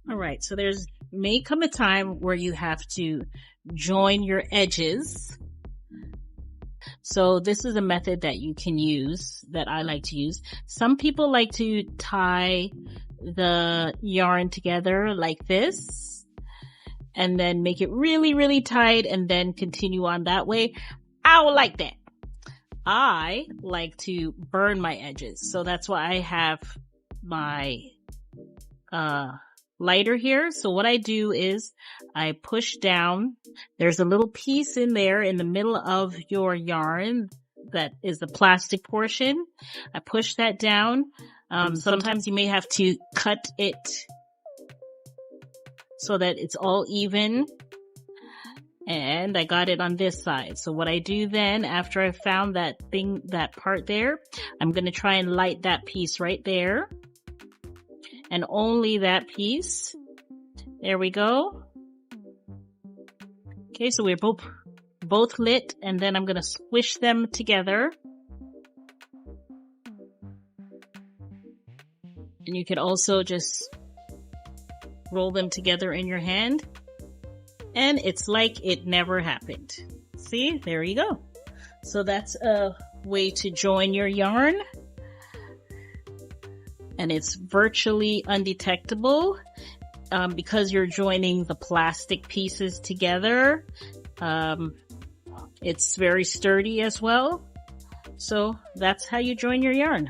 All right, so there's may come a time where you have to join your edges. So this is a method that you can use, that I like to use. Some people like to tie the yarn together like this and then make it really, really tight and then continue on that way. I don't like that. I like to burn my edges. So that's why I have my lighter here. So what I do is I push down. There's a little piece in there in the middle of your yarn that is the plastic portion. I push that down. Sometimes you may have to cut it so that it's all even. And I got it on this side. So what I do then, after I found that part there, I'm going to try and light that piece right there. And only that piece. There we go. Okay, so we're both lit, and then I'm going to squish them together. And you could also just roll them together in your hand. And it's like it never happened. See, there you go. So that's a way to join your yarn. And it's virtually undetectable because you're joining the plastic pieces together. It's very sturdy as well. So that's how you join your yarn.